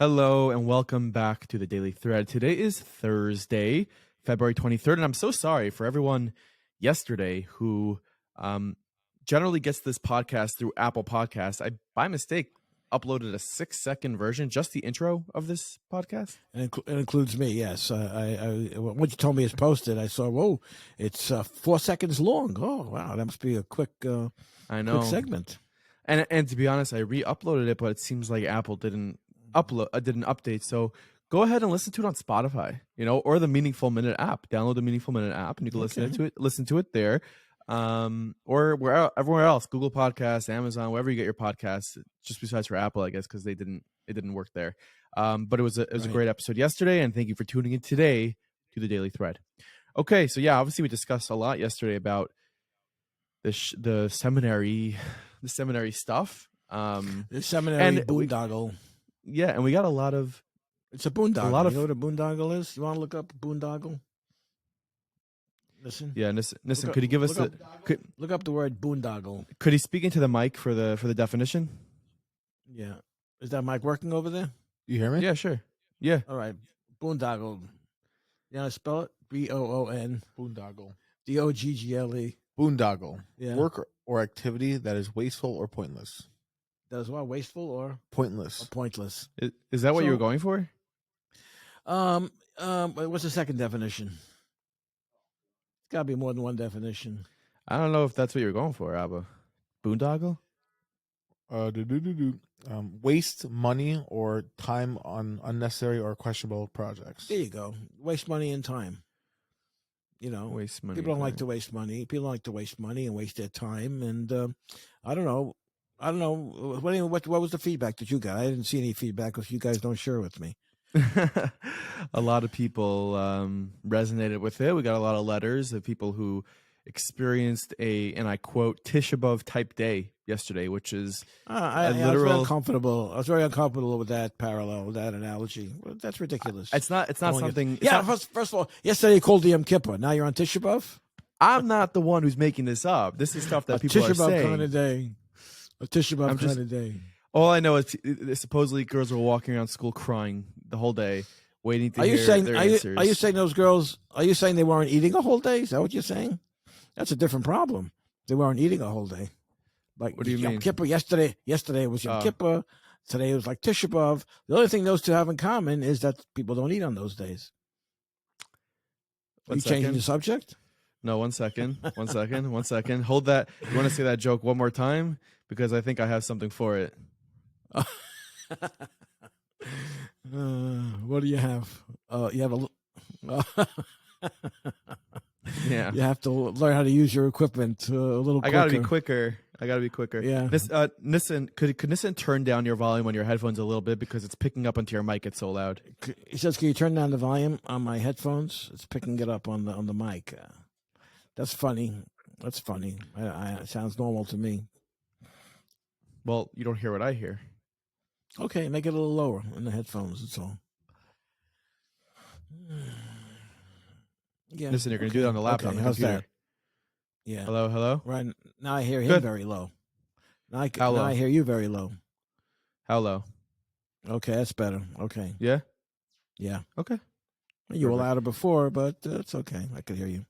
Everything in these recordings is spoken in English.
Hello and welcome back to the Daily Thread. Today is Thursday, February 23rd, and I'm so sorry for everyone yesterday who generally gets this podcast through Apple Podcasts. I, by mistake, uploaded a 6-second version, just the intro of this podcast. It includes me, yes. When you told me it's posted, I saw, whoa, it's 4 seconds long. Oh, wow, that must be a quick I know. quick segment. And to be honest, I re-uploaded it, but it seems like Apple didn't update. So go ahead and listen to it on Spotify, or the Meaningful Minute app. Download the Meaningful Minute app, and you can listen to it there, or everywhere else, Google Podcasts, Amazon, wherever you get your podcasts. Just besides for Apple, I guess, because it didn't work there. But it was a great episode yesterday, and thank you for tuning in today to the Daily Thread. Okay, so yeah, obviously we discussed a lot yesterday about the seminary stuff. The seminary boondoggle. Yeah, and we got a lot of... It's a boondoggle. You know what a boondoggle is? You want to look up boondoggle? Listen. Yeah, listen. Could you give us look up the word boondoggle? Could he speak into the mic for the definition? Yeah. Is that mic working over there? You hear me? Yeah, sure. Yeah. All right. Boondoggle. You want to spell it? B-O-O-N. Boondoggle. D-O-G-G-L-E. Boondoggle. Yeah. Work or activity that is wasteful or pointless. That is what? Wasteful or? Pointless. Or pointless. Is that what you were going for? What's the second definition? It's got to be more than one definition. I don't know if that's what you were going for, Abba. Boondoggle? Waste money or time on unnecessary or questionable projects. There you go. Waste money and time. Waste money. People don't like to waste money. People like to waste money and waste their time. And I don't know. What was the feedback that you got? I didn't see any feedback because you guys don't share with me. A lot of people resonated with it. We got a lot of letters of people who experienced and I quote, Tisha B'Av type day yesterday, which is I was very uncomfortable. I was very uncomfortable with that parallel, with that analogy. Well, that's ridiculous. It's not something. First of all, yesterday you called the Yom Kippur. Now you're on Tisha B'Av? I'm not the one who's making this up. This is stuff that people Tisha are B'Av saying. Kind of day. A Tisha B'Av kind of day. All I know is supposedly girls were walking around school crying the whole day, waiting to hear their answers. Are you saying those girls? Are you saying they weren't eating a whole day? Is that what you're saying? That's a different problem. They weren't eating a whole day. Like, what do you Yom mean? Kippur yesterday it was Yom Kippur. Today it was like Tisha B'Av. The only thing those two have in common is that people don't eat on those days. Are you changing the subject? No, 1 second. 1 second. 1 second. Hold that. You want to say that joke one more time? Because I think I have something for it. What do you have? You have a... Yeah. You have to learn how to use your equipment a little quicker. I gotta be quicker. Yeah. Nissan, could Nissan turn down your volume on your headphones a little bit because it's picking up onto your mic? It's so loud. He says, "Can you turn down the volume on my headphones? It's picking it up on the mic." That's funny. That's funny. It sounds normal to me. Well, you don't hear what I hear. Okay, make it a little lower in the headphones. That's all. Yeah. Listen, you're going to do that on the laptop. Okay, how's computer. that? Yeah. Hello? Right. Now I hear him Good. very low. Now low? I hear you very low. How low? Okay, that's better. Okay. Yeah? Yeah. Okay. You were louder before, but it's okay. I could hear you.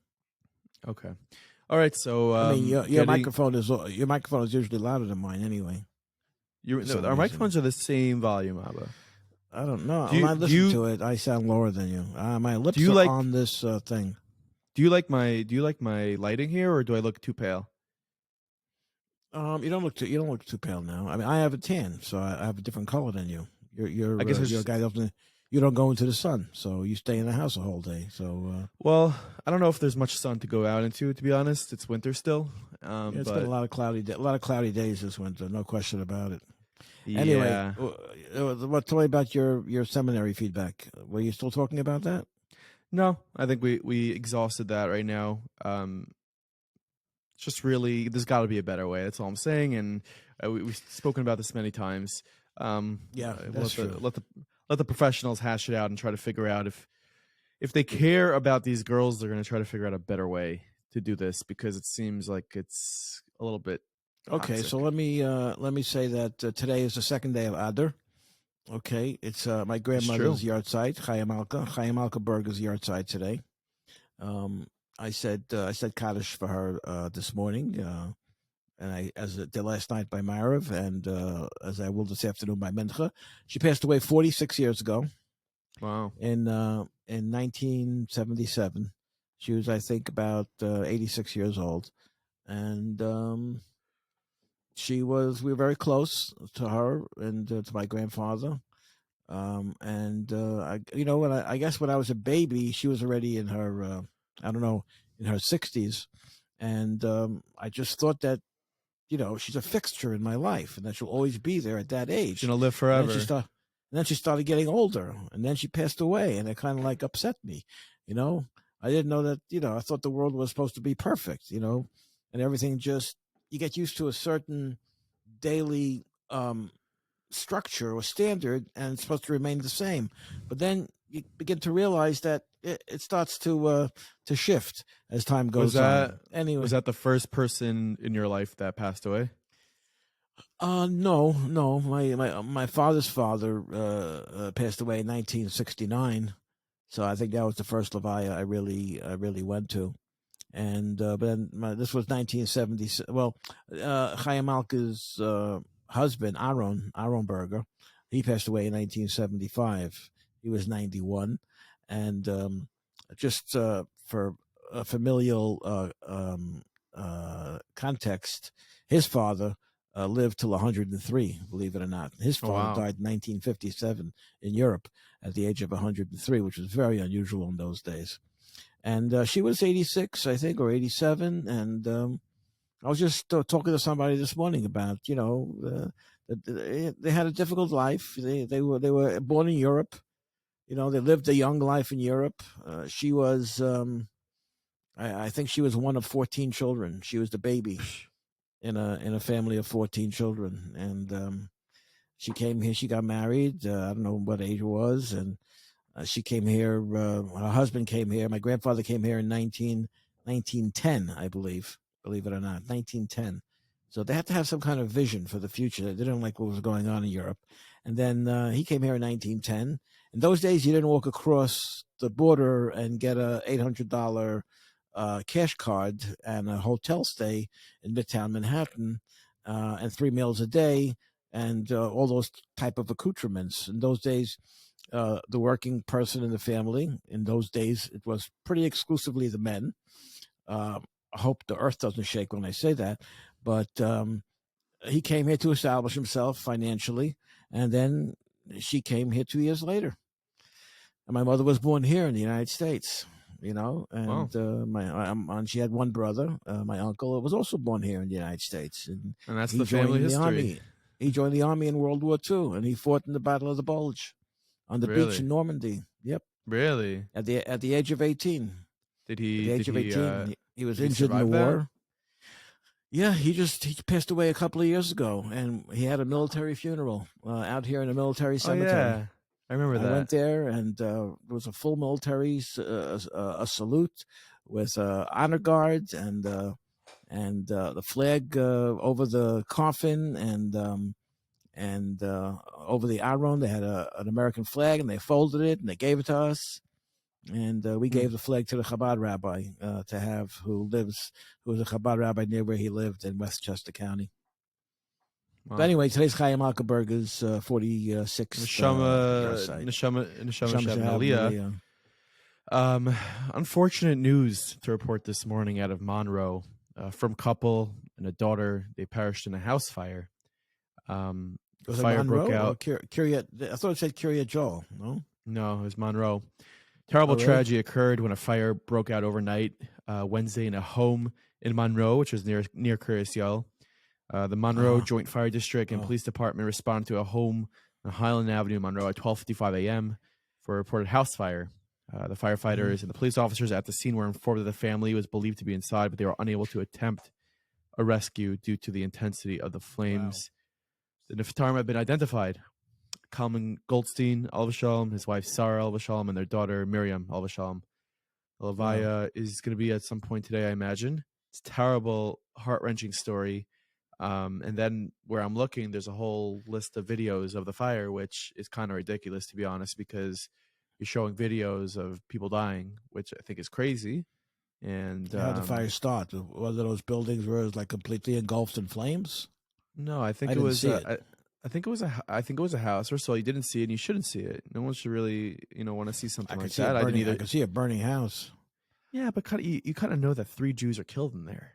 Okay. All right, so... I mean, your microphone is usually louder than mine anyway. Our microphones are the same volume, Abba. I don't know. When I listen to it, I sound lower than you. My lips are on this thing. Do you like my lighting here, or do I look too pale? You don't look too pale now. I mean, I have a tan, so I have a different color than you. You're a guy that you don't go into the sun, so you stay in the house the whole day. So well, I don't know if there's much sun to go out into. To be honest, it's winter still. It's been a lot of cloudy days this winter, no question about it. Yeah. Anyway, tell me about your seminary feedback. Were you still talking about that? No, I think we exhausted that right now. It's just really, there's got to be a better way. That's all I'm saying, and we've spoken about this many times. Yeah, that's true. Let the professionals hash it out and try to figure out if they care about these girls, they're going to try to figure out a better way to do this, because it seems like it's a little bit okay. toxic. So let me say that today is the second day of Adar. Okay, it's my grandmother's yard site, Chaya Malka Burger's yard site today. I said Kaddish for her this morning, and I as I did last night by Marav, and as I will this afternoon by Mincha. She passed away 46 years ago. Wow. In 1977, she was, I think, about 86 years old, and we were very close to her and to my grandfather. I guess when I was a baby, she was already in her, I don't know, in her 60s. And I just thought that, she's a fixture in my life and that she'll always be there at that age. She's going to live And forever. then she started getting older, and then she passed away, and it kind of like upset me. I didn't know that, I thought the world was supposed to be perfect, and everything just, you get used to a certain daily structure or standard, and it's supposed to remain the same. But then you begin to realize that it starts to shift as time goes on. Anyway, was that the first person in your life that passed away? No. My father's father passed away in 1969, so I think that was the first Levaya I really went to. And but then this was 1970. Well, Chaya Malka's husband, Aaron Berger, he passed away in 1975. He was 91, and just for a familial context, his father lived till 103. Believe it or not, his father died in 1957 in Europe at the age of 103, which was very unusual in those days. And she was 86, I think, or 87. And I was just talking to somebody this morning about, they had a difficult life. They were born in Europe. They lived a young life in Europe. She was, I think, she was one of 14 children. She was the baby in a family of 14 children, and she came here. She got married. I don't know what age it was, and she came here. Her husband came here. My grandfather came here in 1910, I believe. Believe it or not, 1910. So they had to have some kind of vision for the future. They didn't like what was going on in Europe. And then he came here in 1910. In those days, you didn't walk across the border and get a $800 cash card and a hotel stay in Midtown Manhattan and 3 meals a day and all those type of accoutrements. In those days, the working person in the family, in those days, it was pretty exclusively the men. I hope the earth doesn't shake when I say that, but he came here to establish himself financially, and then she came here 2 years later. And my mother was born here in the United States, and she had one brother, my uncle, was also born here in the United States. And that's the family history. He joined the army in World War II, and he fought in the Battle of the Bulge on the beach in Normandy. Yep. Really? At the age of 18. Did he? At the age of 18, he was injured in the war. That? Yeah, he passed away a couple of years ago, and he had a military funeral out here in a military cemetery. Oh, yeah. I remember that. I went there, and there was a full military a salute with honor guards and the flag over the coffin and over the Aron. They had an American flag, and they folded it and they gave it to us. And we gave the flag to the Chabad rabbi to have, who was a Chabad rabbi near where he lived in Westchester County. Wow. But anyway, today's Chaya Malka Burger's 46th Neshama unfortunate news to report this morning out of Monroe from couple and a daughter. They perished in a house fire. Was fire it Monroe broke out. I thought it said Kiryat Joel. No, it was Monroe. Terrible tragedy occurred when a fire broke out overnight Wednesday in a home in Monroe, which was near Kiryas Yal. The Monroe Joint Fire District and Police Department responded to a home on Highland Avenue in Monroe at 12:55 a.m. for a reported house fire. The firefighters and the police officers at the scene were informed that the family was believed to be inside, but they were unable to attempt a rescue due to the intensity of the flames. Wow. The Niftarim have been identified. Kalman Goldstein, Alav Shalom, his wife Sarah Alav Shalom, and their daughter Miriam Alav Shalom. Levaya is going to be at some point today, I imagine. It's a terrible, heart-wrenching story. And then where I'm looking, there's a whole list of videos of the fire, which is kind of ridiculous, to be honest, because you're showing videos of people dying, which I think is crazy. And How did the fire start? Was it those buildings where it was like completely engulfed in flames? no, I think I it didn't was see it. I think it was I think it was a house. First of all, you didn't see it, and you shouldn't see it. No one should really, want to see I something could like see it that. I didn't burning. I either. could see a burning house. Yeah, but you kind of know that 3 Jews are killed in there.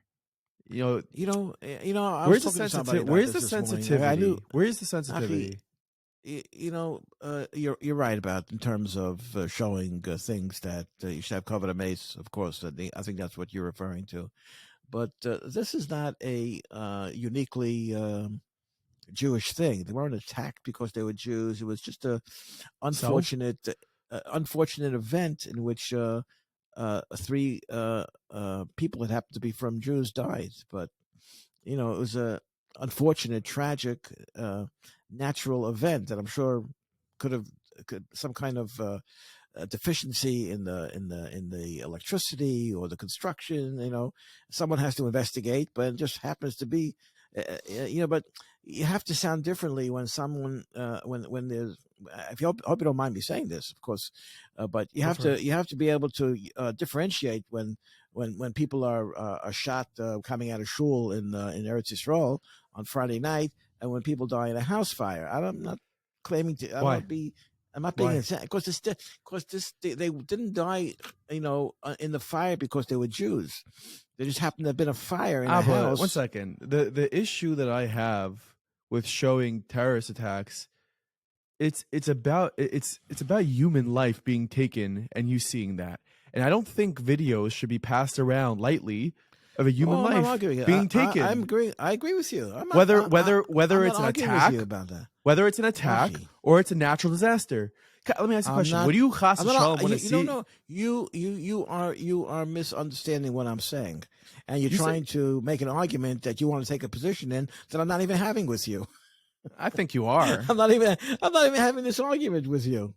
You know, I was talking to somebody about Where's the this morning. I knew. sensitivity? Where's the Actually, sensitivity? you're right about in terms of showing things that you should have covered a mace. Of course, I think that's what you're referring to. But this is not a uniquely Jewish thing. They weren't attacked because they were Jews. It was just a So, unfortunate event in which 3 people that happened to be from Jews died. But it was a unfortunate, tragic, natural event that I'm sure could some kind of deficiency in the electricity or the construction. Someone has to investigate, but it just happens to be. But you have to sound differently when someone when there's. If you hope you don't mind me saying this, of course, but you have to be able to differentiate when people are shot coming out of shul in Eretz Yisrael on Friday night, and when people die in a house fire. I'm not claiming to. why? I'm not being Why? insane because they didn't die, in the fire because they were Jews. There just happened to have been a fire in a But house. one second. The issue that I have with showing terrorist attacks, it's about human life being taken and you seeing that. And I don't think videos should be passed around lightly of a human I'm not life arguing. being taken. I agree with you. I'm not, whether I'm it's not an arguing attack, with you about that. whether it's an attack Rashi. or it's a natural disaster. Let me ask you a question. What do you chas I'm not. v'shalom want to You see? don't know. You are misunderstanding what I'm saying, and you're You trying to make an argument that you want to take a position in that I'm not even having with you. I think you are. I'm not even having this argument with you.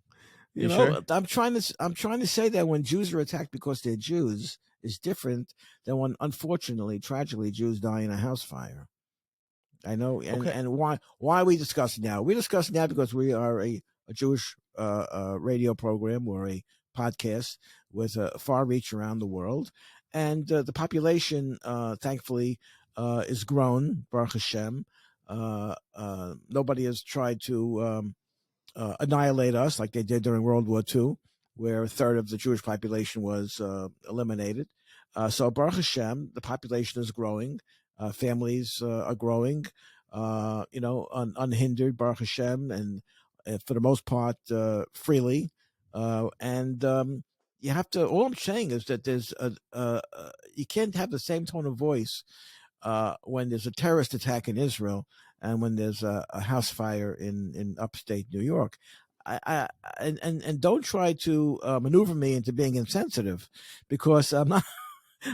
You sure? I'm trying to say that when Jews are attacked because they're Jews is different than when, unfortunately, tragically, Jews die in a house fire. I know, and why are we discussing now? We discuss now because we are a Jewish radio program or a podcast with a far reach around the world, and the population, thankfully, is grown. Baruch Hashem. Nobody has tried to annihilate us like they did during World War II, where a third of the Jewish population was eliminated. So Baruch Hashem, the population is growing. Families are growing, unhindered, Baruch Hashem, and for the most part, freely. And you have to. All I'm saying is that you can't have the same tone of voice when there's a terrorist attack in Israel and when there's a house fire in upstate New York. And don't try to maneuver me into being insensitive, because I'm not.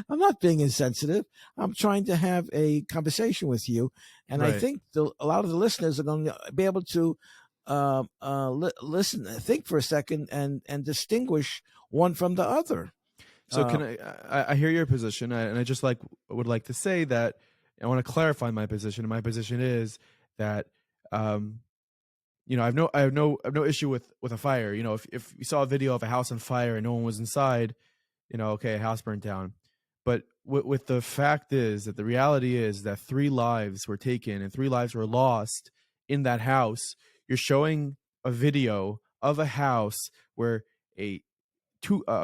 I'm not being insensitive. I'm trying to have a conversation with you, and Right. I think a lot of the listeners are going to be able to listen, think for a second, and distinguish one from the other. So can I hear your position, and I just would like to say that I want to clarify my position. And my position is that I have no issue with a fire. If you saw a video of a house on fire and no one was inside, okay, a house burned down. But with the fact is that the reality is that 3 lives were taken and 3 lives were lost in that house. You're showing a video of a house where a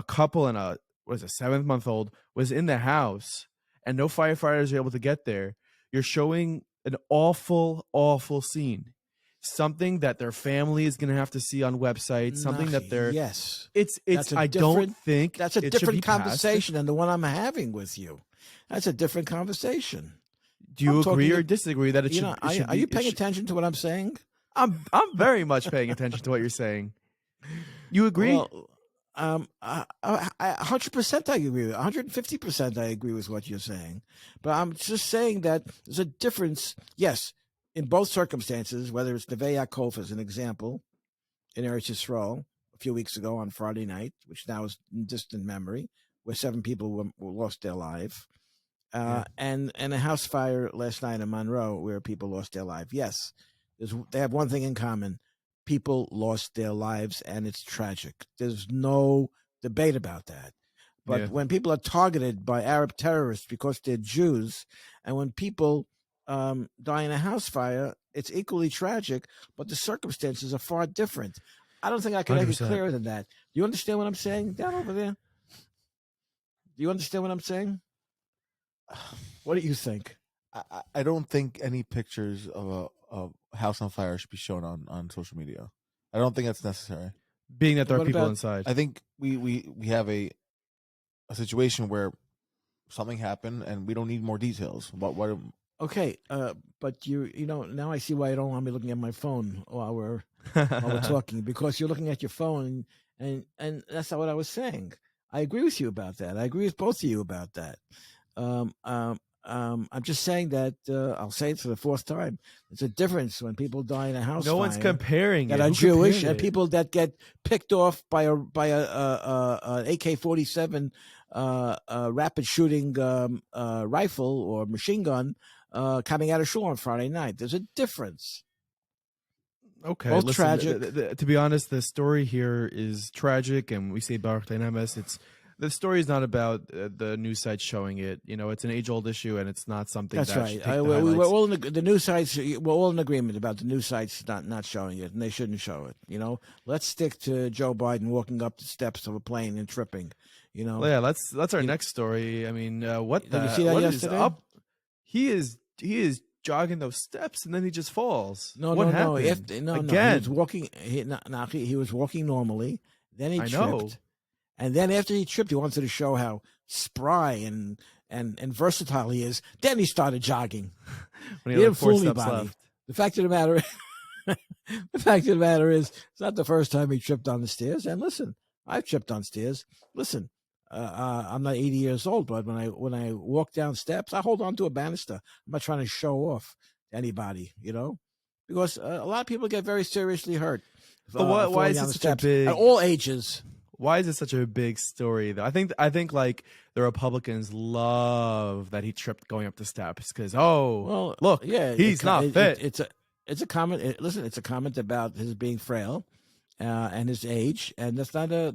couple and a 7-month-old was in the house and no firefighters are able to get there. You're showing an awful, awful scene. Something that their family is going to have to see on websites. Something that they're it's. I don't think that's a different conversation than the one I'm having with you. That's a different conversation. Do you agree or disagree that it should? Are you paying attention to what I'm saying? I'm very much paying attention to what you're saying. You agree? Well, I 100% I agree. 150% I agree with what you're saying. But I'm just saying that there's a difference. Yes, in both circumstances, whether it's Neve Yaakov as an example in Eretz Yisrael a few weeks ago on Friday night, which now is in distant memory, where 7 people lost their life, and a house fire last night in Monroe where people lost their life. Yes, they have one thing in common: people lost their lives, and it's tragic. There's no debate about that. But when people are targeted by Arab terrorists because they're Jews, and when people die in a house fire, it's equally tragic, but the circumstances are far different. I don't think I can make it clearer than that. Do you understand what I'm saying down over there? Do you understand what I'm saying? What do you think? I don't think any pictures of a house on fire should be shown on social media. I don't think that's necessary. Being that there are people inside. I think we have a situation where something happened and we don't need more details about what. Okay, but you know, now I see why you don't want me looking at my phone while we're talking, because you're looking at your phone, and that's not what I was saying. I agree with you about that. I agree with both of you about that. I'm just saying that I'll say it for the fourth time. There's a difference when people die in a house. No one's comparing that it. are Jewish and people that get picked off by a AK-47 rapid shooting rifle or machine gun coming out of shul on Friday night. There's a difference. Okay, both tragic. To be honest, the story here is tragic, and we say Baruch Dynamics. The story is not about the news sites showing it. You know, it's an age-old issue, and it's not something. That's right. We're all in the news sites. We're all in agreement about the news sites not showing it, and they shouldn't show it. You know, let's stick to Joe Biden walking up the steps of a plane and tripping. You know, well, yeah, that's our next story. I mean, what did you see that yesterday? Is up? He is jogging those steps, and then he just falls. No. Again? He was walking. He was walking normally. Then he tripped. And then after he tripped, he wanted to show how spry and versatile he is. Then he started jogging. When he didn't fool anybody. The fact of the matter is, it's not the first time he tripped on the stairs. And listen, I've tripped on stairs. Listen, I'm not 80 years old, but when I walk down steps, I hold on to a banister. I'm not trying to show off to anybody, you know, because a lot of people get very seriously hurt. But why is it such a big, at all ages? Why is it such a big story, though? I think like the Republicans love that he tripped going up the steps because look, he's not fit. It's a comment. Listen, it's a comment about his being frail and his age, and it's not a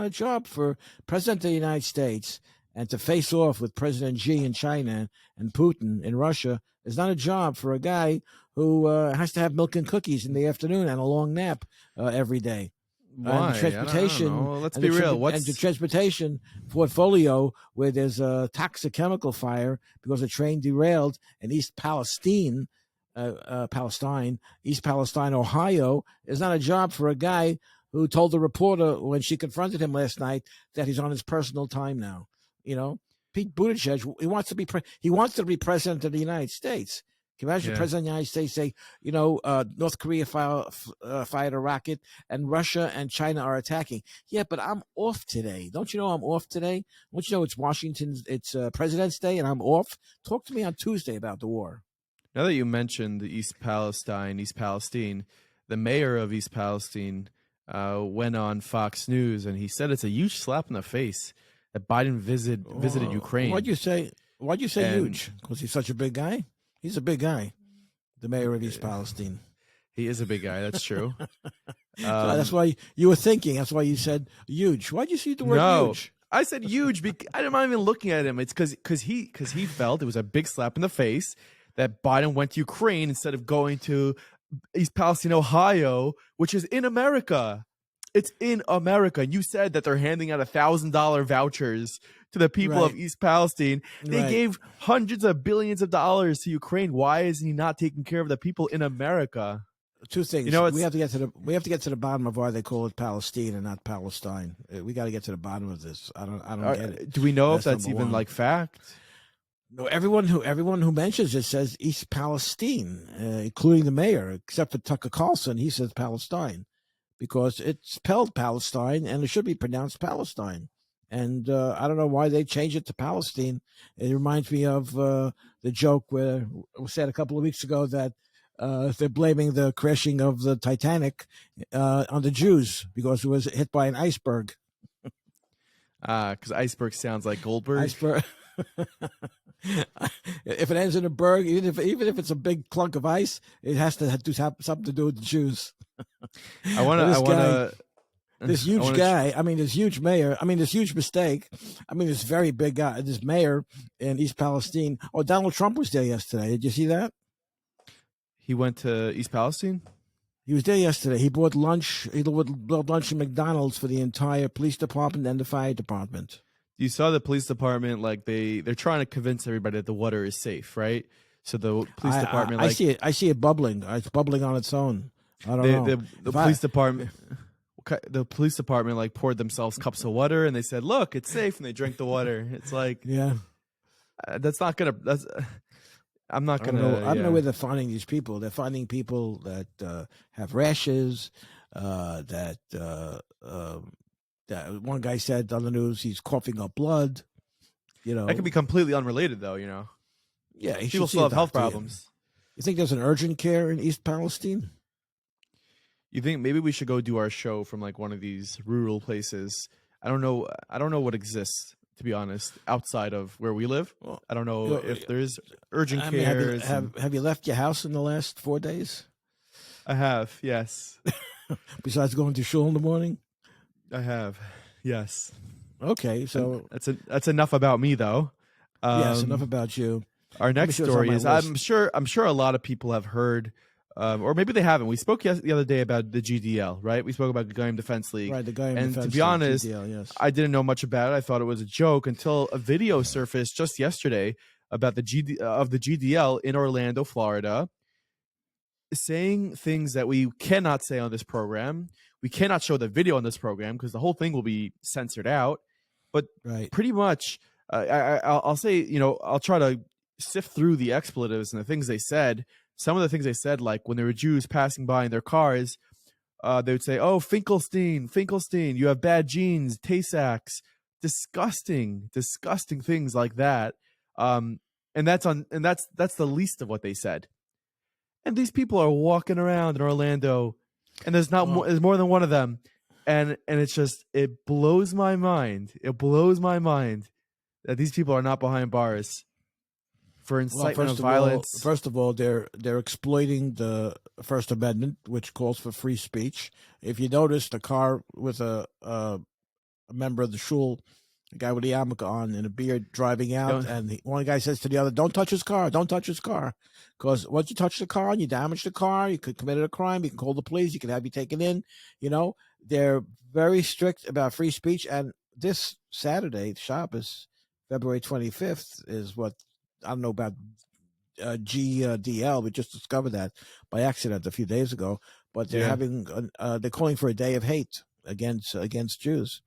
job for President of the United States, and to face off with President Xi in China and Putin in Russia is not a job for a guy who has to have milk and cookies in the afternoon and a long nap every day. Why? And the transportation. I don't know. Let's be real. And the transportation portfolio where there's a toxic chemical fire because a train derailed in East Palestine, East Palestine, Ohio, is not a job for a guy who told the reporter when she confronted him last night that he's on his personal time now. You know, Pete Buttigieg, he wants to be president of the United States. Can you imagine the president of the United States say, you know, North Korea fired a rocket and Russia and China are attacking? Yeah, but I'm off today. Don't you know I'm off today? Don't you know it's it's President's Day and I'm off? Talk to me on Tuesday about the war. Now that you mentioned East Palestine, the mayor of East Palestine went on Fox News and he said it's a huge slap in the face that Biden visited Ukraine. Why'd you say huge? Because he's such a big guy? He's a big guy, the mayor of East Palestine. He is a big guy. That's true. So that's why you were thinking. That's why you said huge. Why'd you see the word huge? I said huge. I'm not even looking at him. It's because he felt it was a big slap in the face that Biden went to Ukraine instead of going to East Palestine, Ohio, which is in America. It's in America. You said that they're handing out $1,000 vouchers to the people of East Palestine. They gave hundreds of billions of dollars to Ukraine. Why is he not taking care of the people in America? Two things. You know, we have to get to the bottom of why they call it Palestine and not Palestine. We got to get to the bottom of this. I don't get it. Do we know if that's even like fact? No, everyone who mentions it says East Palestine, including the mayor, except for Tucker Carlson. He says Palestine because it's spelled Palestine and it should be pronounced Palestine. And I don't know why they changed it to Palestine. It reminds me of the joke where it was said a couple of weeks ago that they're blaming the crashing of the Titanic on the Jews because it was hit by an iceberg. Because iceberg sounds like Goldberg. Iceberg. If it ends in a berg, even if it's a big clunk of ice, it has to have something to do with the Jews. I want to. This huge guy, this huge mayor, this huge mistake, this very big guy, this mayor in East Palestine. Oh, Donald Trump was there yesterday. Did you see that? He went to East Palestine? He was there yesterday. He bought lunch. He bought lunch at McDonald's for the entire police department and the fire department. You saw the police department, like they're trying to convince everybody that the water is safe, right? So the police department, I see it. I see it bubbling. It's bubbling on its own. I don't know. The police department. The police department like poured themselves cups of water and they said, "Look, it's safe," and they drank the water. It's like, yeah, that's not gonna. I'm not gonna. I don't know where they're finding these people. They're finding people that have rashes. That one guy said on the news he's coughing up blood. That could be completely unrelated, though. Yeah, people still have health problems. You think there's an urgent care in East Palestine? You think maybe we should go do our show from like one of these rural places? I don't know what exists, to be honest, outside of where we live. Well, I don't know if there's urgent care. Have you left your house in the last 4 days? I have, yes. Besides going to shul in the morning? I have, yes. Okay, so that's enough about me, though. Yes, enough about you. Our next story is I'm sure a lot of people have heard. Or maybe they haven't. We spoke the other day about the GDL, right? We spoke about the Goyim Defense League. Right, the Goyim Defense League. And to be honest, GDL, yes. I didn't know much about it. I thought it was a joke until a video surfaced just yesterday about the GDL in Orlando, Florida, saying things that we cannot say on this program. We cannot show the video on this program because the whole thing will be censored out. But pretty much, I'll say, I'll try to sift through the expletives and the things they said. Some of the things they said, like when there were Jews passing by in their cars, they would say, "Oh, Finkelstein, you have bad genes, Tay-Sachs," disgusting things like that. And that's the least of what they said. And these people are walking around in Orlando, and there's more than one of them, and it blows my mind. It blows my mind that these people are not behind bars for incitement of violence. First of all, they're exploiting the First Amendment, which calls for free speech. If you notice, the car with a member of the shul, a guy with a yarmulke on and a beard driving out, and one guy says to the other, "Don't touch his car, don't touch his car," because once you touch the car and you damage the car, you could commit a crime. You can call the police. You can have you taken in. They're very strict about free speech. And this Saturday, Shabbos, February 25th, is what. I don't know about GDL. We just discovered that by accident a few days ago. But they're they're calling for a day of hate against Jews.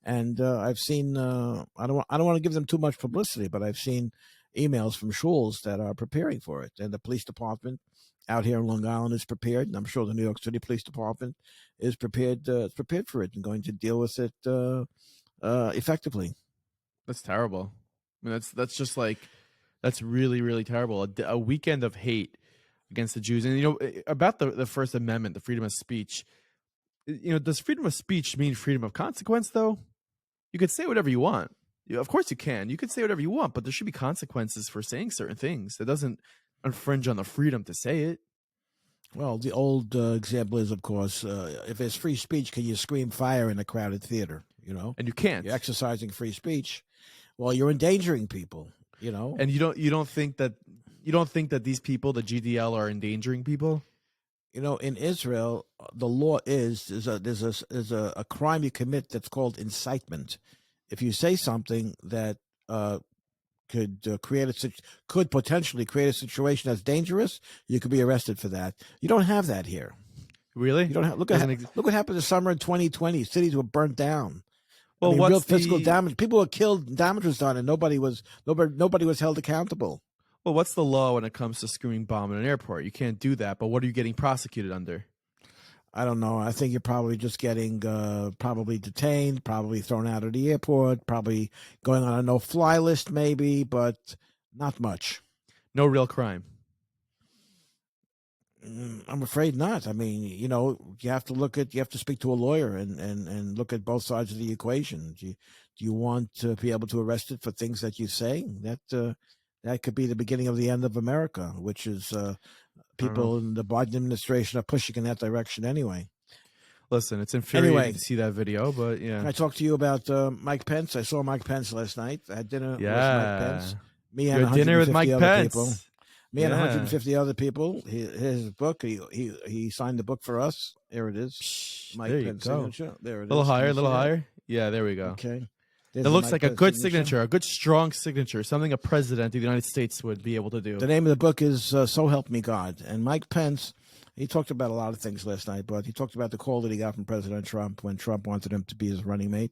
And I've seen I don't want to give them too much publicity, but I've seen emails from shuls that are preparing for it. And the police department out here in Long Island is prepared, and I'm sure the New York City Police Department is prepared for it and going to deal with it effectively. That's terrible. I mean, that's just like. That's really, really terrible. A weekend of hate against the Jews. And, about the First Amendment, the freedom of speech, does freedom of speech mean freedom of consequence, though? You could say whatever you want. Of course you can. You could say whatever you want, but there should be consequences for saying certain things. It doesn't infringe on the freedom to say it. Well, the old example is, of course, if there's free speech, can you scream fire in a crowded theater? And you can't. You're exercising free speech. Well, you're endangering people. And you don't think that these people, the GDL, are endangering people? In Israel, the law is a crime you commit that's called incitement. If you say something that could potentially create a situation that's dangerous, you could be arrested for that. You don't have that here. Really? You don't have. Look what happened this summer in 2020. Cities were burnt down. Well, real physical damage. People were killed. Damage was done, and nobody was held accountable. Well, what's the law when it comes to screwing bomb in an airport? You can't do that. But what are you getting prosecuted under? I don't know. I think you're probably just getting probably detained, probably thrown out of the airport, probably going on a no-fly list, maybe, but not much. No real crime. I'm afraid not. I mean, you have to speak to a lawyer and look at both sides of the equation. Do you want to be able to arrest it for things that you say? That could be the beginning of the end of America, which is I don't know. people in the Biden administration are pushing in that direction anyway. Listen, it's infuriating Anyway, to see that video, but yeah. can I talk to you about Mike Pence? I saw Mike Pence last night. I had dinner with Mike Pence. Yeah. Me and Your dinner with 150 Mike other people. Pence. Me and Yeah. 150 other people. His book. He signed the book for us. Here it is. Psh, Mike there you Pence go. signature. There it is. A little Can higher, you a little see that? higher. Yeah, there we go. Okay. It There's the looks Mike like a Pence good signature, a good strong signature, something a president of the United States would be able to do. The name of the book is So Help Me God. And Mike Pence, he talked about a lot of things last night, but he talked about the call that he got from President Trump when Trump wanted him to be his running mate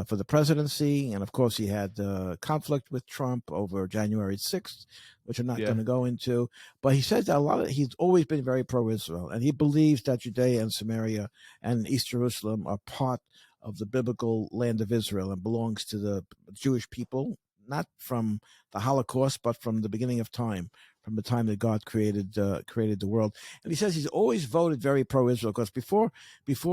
for the presidency. And of course, he had conflict with Trump over January 6th, which I'm not going to go into. But he said that he's always been very pro-Israel, and he believes that Judea and Samaria and East Jerusalem are part of the biblical land of Israel and belongs to the Jewish people, not from the Holocaust, but from the beginning of time, from the time that God created the world. And he says he's always voted very pro-Israel because before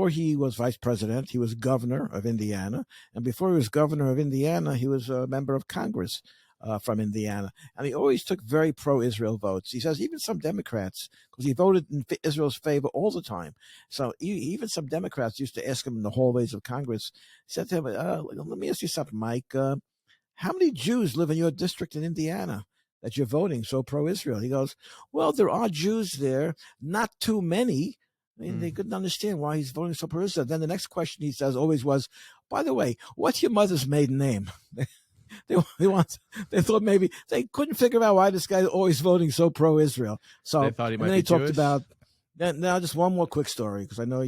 he was vice president, he was governor of Indiana, and before he was governor of Indiana, he was a member of Congress from Indiana, and he always took very pro-Israel votes. He says even some Democrats, because he voted in Israel's favor all the time, so even some Democrats used to ask him in the hallways of Congress, said to him, let me ask you something, Mike, how many Jews live in your district in Indiana that you're voting so pro-Israel? He goes, well, there are Jews there, not too many. I mean, they couldn't understand why he's voting so pro-Israel. Then the next question he says always was, by the way, what's your mother's maiden name? They thought maybe they couldn't figure out why this guy's always voting so pro-Israel. So they thought he might and then be he talked Jewish. about now just one more quick story because I know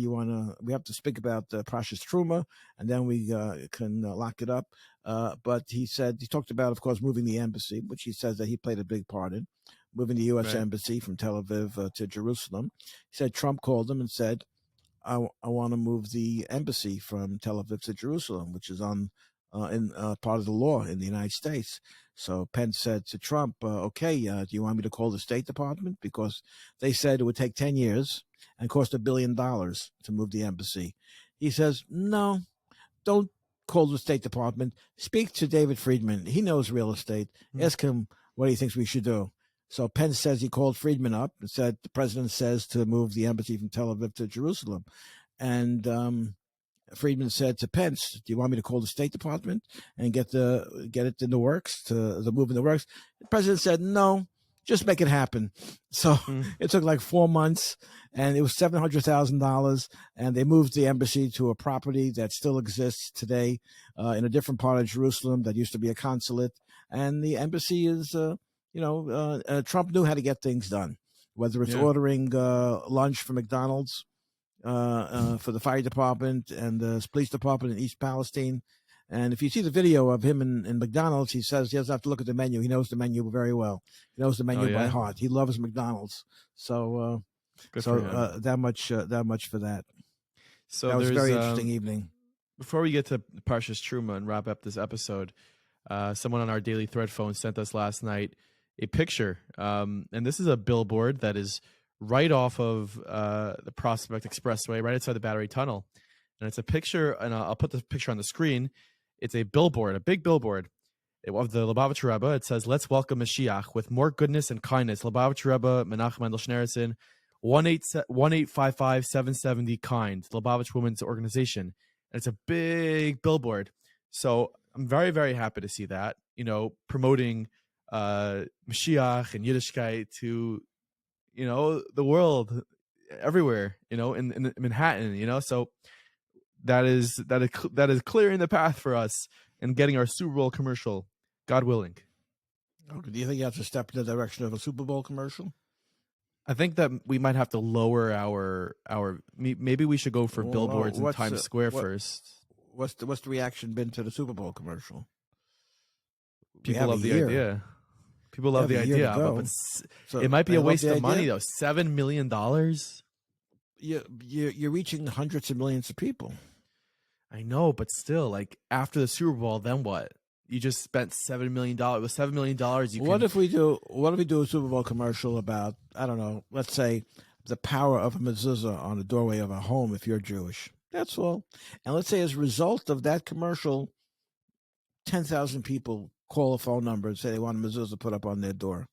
we have to speak about Parshas Terumah and then we can lock it up. But he talked about, of course, moving the embassy, which he says that he played a big part in moving the U.S. embassy from Tel Aviv to Jerusalem. He said Trump called him and said, I want to move the embassy from Tel Aviv to Jerusalem, which is on in part of the law in the United States. So Pence said to Trump, okay, do you want me to call the State Department? Because they said it would take 10 years and cost $1 billion to move the embassy. He says, no, don't call the State Department. Speak to David Friedman. He knows real estate. Ask him what he thinks we should do. So Pence says he called Friedman up and said the president says to move the embassy from Tel Aviv to Jerusalem. And Friedman said to Pence, do you want me to call the State Department and get it in the works, to the move in the works? The president said, no, just make it happen. So it took like 4 months, and it was $700,000, and they moved the embassy to a property that still exists today in a different part of Jerusalem that used to be a consulate. And the embassy is, Trump knew how to get things done, whether it's ordering lunch from McDonald's, for the fire department and the police department in East Palestine. And if you see the video of him in McDonald's, he says he doesn't have to look at the menu. He knows the menu very well. He knows the menu by heart. He loves McDonald's. So, that much for that. So that was a very interesting evening. Before we get to Parshas Terumah and wrap up this episode, someone on our daily thread phone sent us last night a picture. And this is a billboard that is right off of the Prospect Expressway, right outside the Battery Tunnel. And it's a picture, and I'll put the picture on the screen. It's a billboard, a big billboard of the Lubavitcher Rebbe. It says, "Let's welcome Mashiach with more goodness and kindness." Lubavitcher Rebbe, Menachem Mendel Schneerson, 1-855-770 KIND, the Lubavitch Women's Organization. And it's a big billboard. So I'm very, very happy to see that, promoting Mashiach and Yiddishkeit to, the world, everywhere, in Manhattan, so that is clearing the path for us and getting our Super Bowl commercial, God willing. Okay, do you think you have to step in the direction of a Super Bowl commercial? I think that we might have to lower our maybe we should go for billboards in Times Square first. What's the reaction been to the Super Bowl commercial? People love the idea. People love the idea, but it might be a waste of money though. $7 million. You're reaching hundreds of millions of people. I know, but still, like after the Super Bowl, then what? You just spent $7 million. With $7 million, What if we do a Super Bowl commercial about, I don't know, let's say the power of a mezuzah on the doorway of a home if you're Jewish. That's all. And let's say as a result of that commercial, 10,000 people call a phone number and say they want a mezuzah put up on their door.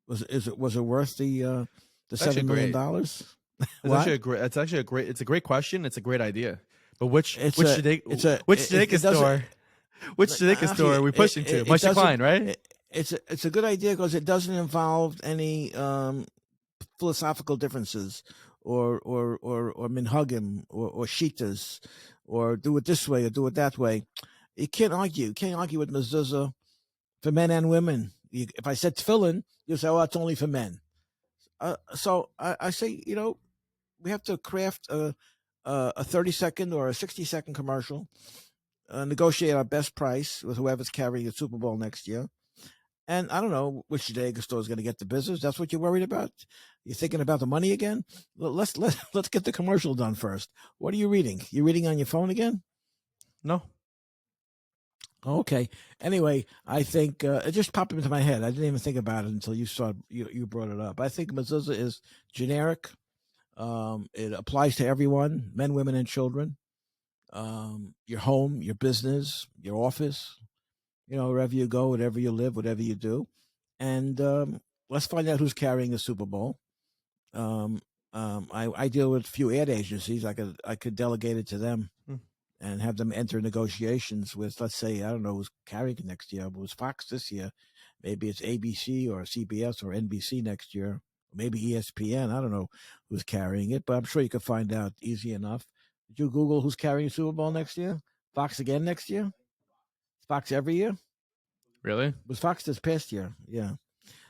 Was it worth the $7 million? It's a great question. It's a great idea. But which Judaica store are we pushing to? Moshe Klein, right? It's a good idea because it doesn't involve any philosophical differences or minhagim or shitas or do it this way or do it that way. You can't argue. You can't argue with mezuzah for men and women. If I said tefillin, you say, "Oh, it's only for men." So I say, we have to craft a 30-second or a 60-second commercial, negotiate our best price with whoever's carrying the Super Bowl next year. And I don't know which Judaica store is going to get the business. That's what you're worried about? You're thinking about the money again? Let's get the commercial done first. What are you reading? You reading on your phone again? No. Okay. Anyway, I think it just popped into my head. I didn't even think about it until you brought it up. I think mezuzah is generic. It applies to everyone, men, women, and children. Your home, your business, your office, wherever you go, whatever you live, whatever you do. And let's find out who's carrying the Super Bowl. I deal with a few ad agencies. I could delegate it to them and have them enter negotiations with, let's say, I don't know who's carrying it next year. It was Fox this year. Maybe it's ABC or CBS or NBC next year. Maybe ESPN. I don't know who's carrying it, but I'm sure you can find out easy enough. Did you Google who's carrying the Super Bowl next year? Fox again next year? Fox every year? Really? It was Fox this past year. Yeah.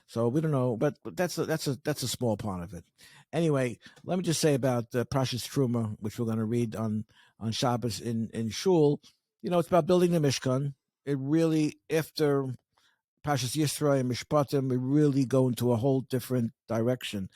So we don't know, but that's a small part of it. Anyway, let me just say about Parshas Terumah, which we're going to read on Shabbos in Shul. It's about building the Mishkan. It really, after Parshas Yisro and Mishpatim, we really go into a whole different direction.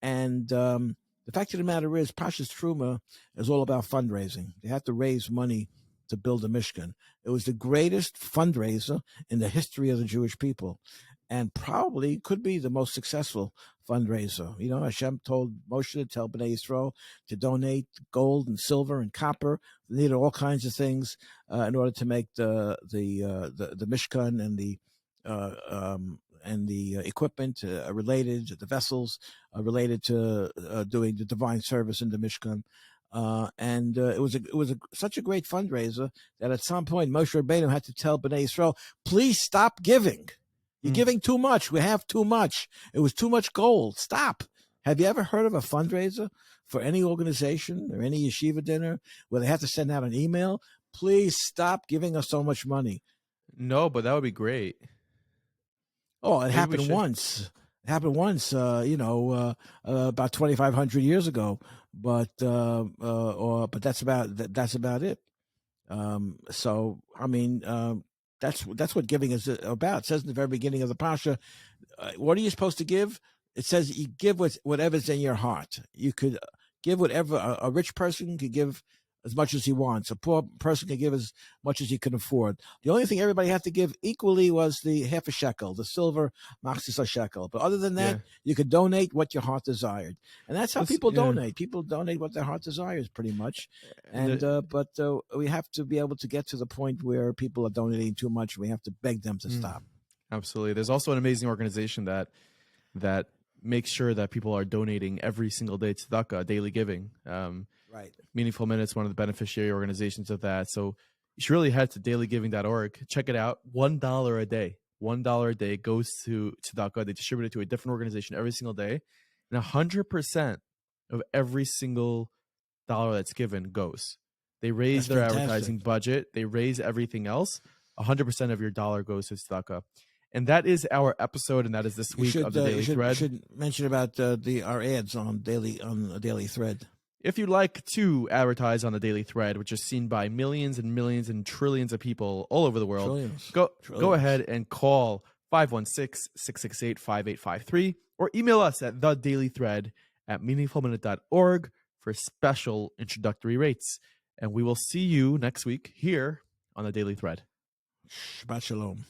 And the fact of the matter is, Parshas Terumah is all about fundraising. They have to raise money to build a Mishkan. It was the greatest fundraiser in the history of the Jewish people, and probably could be the most successful fundraiser. Hashem told Moshe to tell Bnei Yisrael to donate gold and silver and copper. They needed all kinds of things in order to make the Mishkan and the equipment related, the vessels related to doing the divine service in the Mishkan. And it was such a great fundraiser that at some point Moshe Rabbeinu had to tell Bnei Yisrael, please stop giving. You're giving too much. We have too much. It was too much gold. Stop. Have you ever heard of a fundraiser for any organization or any yeshiva dinner where they have to send out an email? Please stop giving us so much money. No, but that would be great. Oh, it happened once. It happened once, about 2,500 years ago. But that's about it. So I mean, that's what giving is about. It says in the very beginning of the Pasha, what are you supposed to give? It says you give whatever's in your heart. You could give whatever. A rich person could give as much as he wants. A poor person can give as much as he can afford. The only thing everybody had to give equally was the half a shekel, the silver machzis a shekel. But other than that, you could donate what your heart desired. And that's how people donate. People donate what their heart desires pretty much. And but we have to be able to get to the point where people are donating too much. We have to beg them to stop. Absolutely. There's also an amazing organization that makes sure that people are donating every single day to tzedakah, daily giving. Right. Meaningful Minutes, one of the beneficiary organizations of that. So you should really head to dailygiving.org. Check it out. $1 a day. $1 a day goes to tzedakah. They distribute it to a different organization every single day. And 100% of every single dollar that's given goes. They raise their advertising budget. They raise everything else. 100% of your dollar goes to tzedakah. And that is our episode, and that is this week of the Daily Thread. You should mention about our ads on the Daily Thread. If you'd like to advertise on the Daily Thread, which is seen by millions and millions and trillions of people all over the world, go ahead and call 516-668-5853 or email us at thedailythread@meaningfulminute.org for special introductory rates. And we will see you next week here on the Daily Thread. Shabbat shalom.